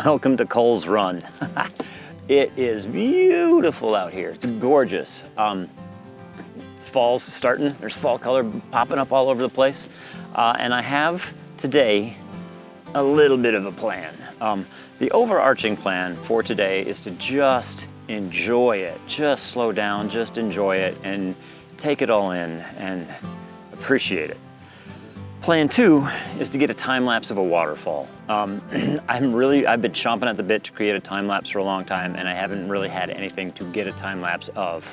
Welcome to Cole's Run. It is beautiful out here. It's gorgeous. Fall's starting. There's fall color popping up all over the place. And I have today a little bit of a plan. The overarching plan for today is to just enjoy it. Just slow down, just enjoy it and take it all in and appreciate it. Plan 2 is to get a time lapse of a waterfall. I've been chomping at the bit to create a time lapse for a long time, and I haven't really had anything to get a time lapse of.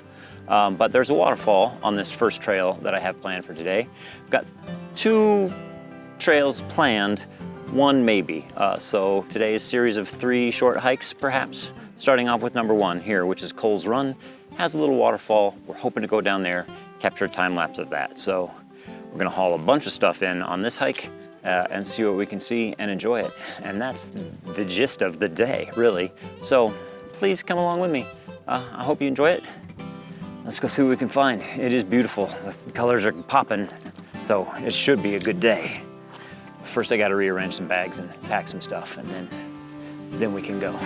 But there's a waterfall on this first trail that I have planned for today. I've got 2 trails planned, 1 maybe. So today's series of 3 short hikes, perhaps. Starting off with number 1 here, which is Cole's Run. Has a little waterfall. We're hoping to go down there, capture a time lapse of that. So we're gonna haul a bunch of stuff in on this hike and see what we can see and enjoy it. And that's the gist of the day, really. So please come along with me. I hope you enjoy it. Let's go see what we can find. It is beautiful. The colors are popping, so it should be a good day. First, I gotta rearrange some bags and pack some stuff, and then we can go.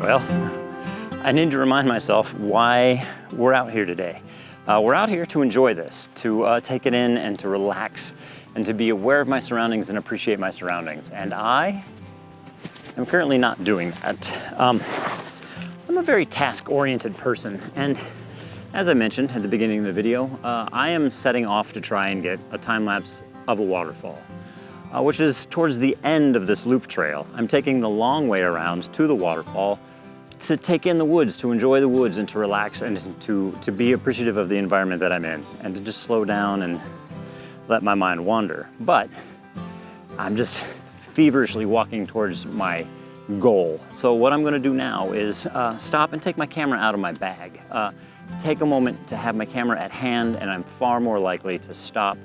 Well, I need to remind myself why we're out here today. We're out here to enjoy this, to take it in and to relax and to be aware of my surroundings and appreciate my surroundings. And I am currently not doing that. I'm a very task-oriented person. And as I mentioned at the beginning of the video, I am setting off to try and get a time lapse of a waterfall, which is towards the end of this loop trail. I'm taking the long way around to the waterfall to take in the woods, to enjoy the woods and to relax and to be appreciative of the environment that I'm in and to just slow down and let my mind wander. But I'm just feverishly walking towards my goal. So what I'm gonna do now is stop and take my camera out of my bag. Take a moment to have my camera at hand, and I'm far more likely to stop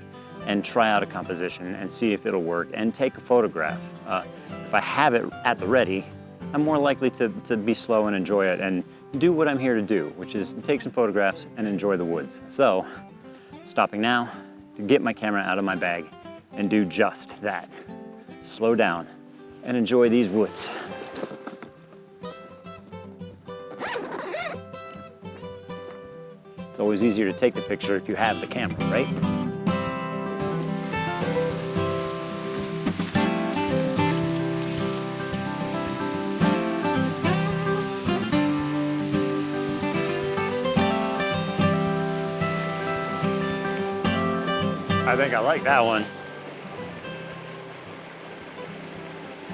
and try out a composition and see if it'll work and take a photograph. If I have it at the ready, I'm more likely to be slow and enjoy it and do what I'm here to do, which is take some photographs and enjoy the woods. So, stopping now to get my camera out of my bag and do just that. Slow down and enjoy these woods. It's always easier to take the picture if you have the camera, right? I think I like that one.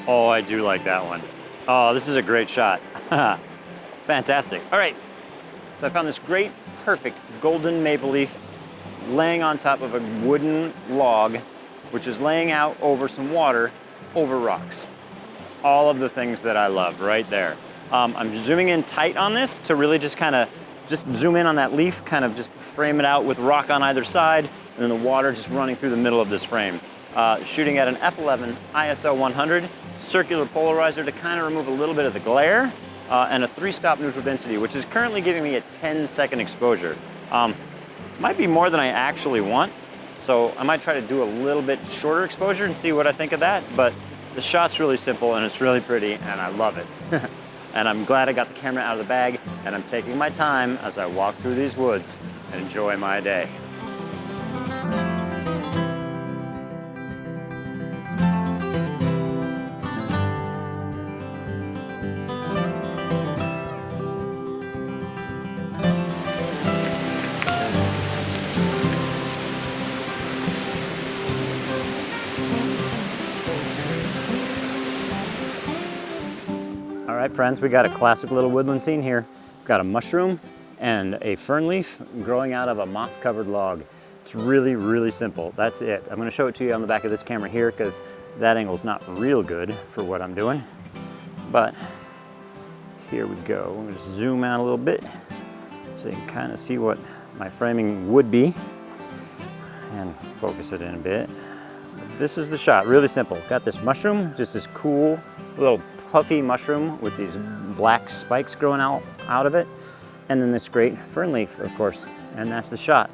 Oh, I do like that one. Oh, this is a great shot. Fantastic. All right, so I found this great, perfect golden maple leaf laying on top of a wooden log, which is laying out over some water, over rocks. All of the things that I love right there. I'm zooming in tight on this to really just zoom in on that leaf, kind of just frame it out with rock on either side, and then the water just running through the middle of this frame. Shooting at an FLM ISO 100 circular polarizer to kind of remove a little bit of the glare, and a 3-stop neutral density, which is currently giving me a 10-second exposure. Might be more than I actually want, so I might try to do a little bit shorter exposure and see what I think of that, but the shot's really simple and it's really pretty and I love it. And I'm glad I got the camera out of the bag, and I'm taking my time as I walk through these woods and enjoy my day. All right, friends, we got a classic little woodland scene here. We've got a mushroom and a fern leaf growing out of a moss-covered log. It's really, really simple. That's it. I'm gonna show it to you on the back of this camera here because that angle's not real good for what I'm doing. But here we go. I'm gonna just zoom out a little bit so you can kind of see what my framing would be and focus it in a bit. this is the shot, really simple. Got this mushroom, just this cool little puffy mushroom with these black spikes growing out of it. And then this great fern leaf, of course, and that's the shot.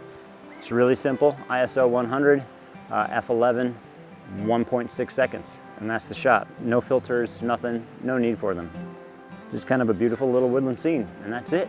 It's really simple, ISO 100, f11, 1.6 seconds, and that's the shot. No filters, nothing, no need for them. Just kind of a beautiful little woodland scene, and that's it.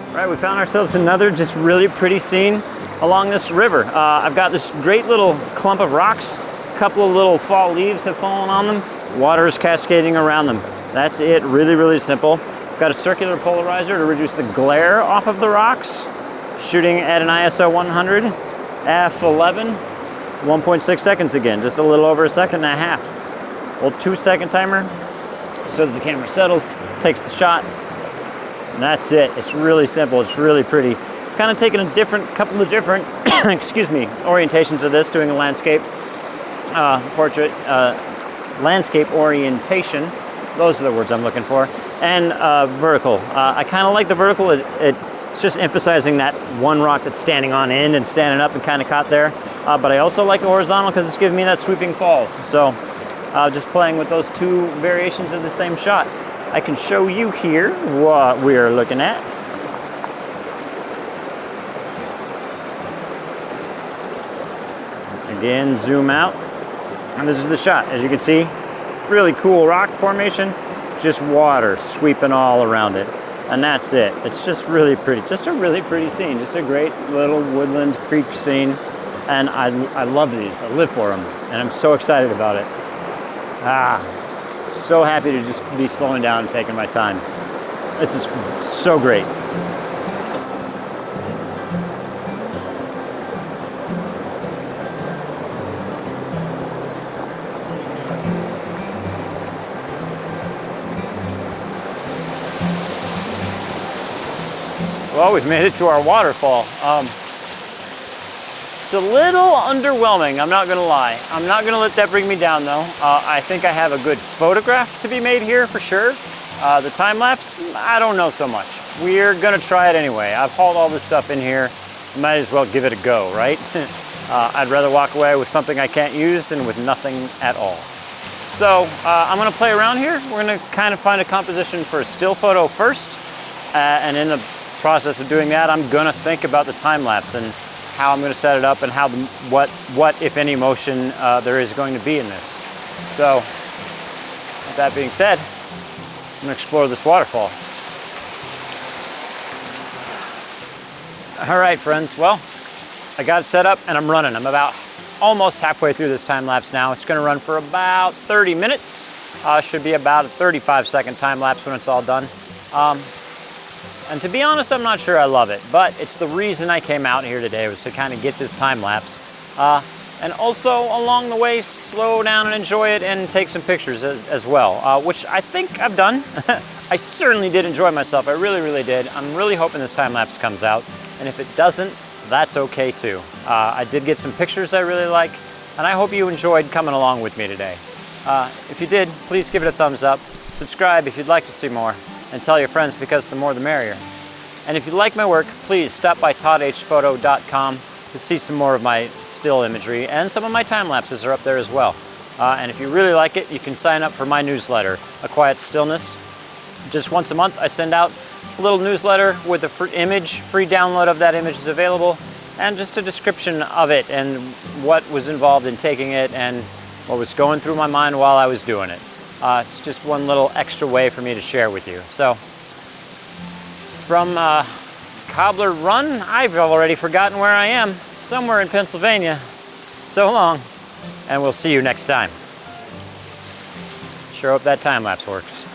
All right, we found ourselves another just really pretty scene along this river. I've got this great little clump of rocks. A couple of little fall leaves have fallen on them. Water is cascading around them. That's it, really, really simple. Got a circular polarizer to reduce the glare off of the rocks. Shooting at an ISO 100, f11, 1.6 seconds again, just a little over a second and a half. Old 2-second timer, so that the camera settles, takes the shot. And that's it. It's really simple. It's really pretty. Kind of taking a couple of different, excuse me, orientations of this, doing a landscape portrait, landscape orientation. Those are the words I'm looking for. And vertical. I kind of like the vertical. It's just emphasizing that one rock that's standing on end and standing up and kind of caught there. But I also like the horizontal because it's giving me that sweeping falls. So just playing with those two variations of the same shot. I can show you here what we are looking at. Again, zoom out. And this is the shot. As you can see, really cool rock formation, just water sweeping all around it. And that's it. It's just really pretty. Just a really pretty scene. Just a great little woodland creek scene. And I love these. I live for them. And I'm so excited about it. So happy to just be slowing down and taking my time. This is so great. Well, we've made it to our waterfall. It's a little underwhelming, I'm not gonna lie. I'm not gonna let that bring me down though. I think I have a good photograph to be made here for sure. The time lapse, I don't know so much. We're gonna try it anyway. I've hauled all this stuff in here. Might as well give it a go, right? I'd rather walk away with something I can't use than with nothing at all. So I'm gonna play around here. We're gonna kind of find a composition for a still photo first. And in the process of doing that, I'm gonna think about the time lapse and how I'm going to set it up and how what if any motion there is going to be in this. So with that being said, I'm going to explore this waterfall. All right, friends. Well, I got it set up and I'm running. I'm about almost halfway through this time lapse now. It's going to run for about 30 minutes. Should be about a 35-second time lapse when it's all done. And to be honest, I'm not sure I love it, but it's the reason I came out here today was to kind of get this time lapse. And also along the way, slow down and enjoy it and take some pictures as well, which I think I've done. I certainly did enjoy myself. I really, really did. I'm really hoping this time lapse comes out. And if it doesn't, that's okay too. I did get some pictures I really like, and I hope you enjoyed coming along with me today. If you did, please give it a thumbs up. Subscribe if you'd like to see more. And tell your friends because the more the merrier. And if you like my work, please stop by toddhphoto.com to see some more of my still imagery, and some of my time lapses are up there as well. And if you really like it, you can sign up for my newsletter, A Quiet Stillness. Just once a month I send out a little newsletter with a free download of that image is available, and just a description of it and what was involved in taking it and what was going through my mind while I was doing it. It's just one little extra way for me to share with you. So, from Cobbler Run, I've already forgotten where I am. Somewhere in Pennsylvania. So long, and we'll see you next time. Sure hope that time lapse works.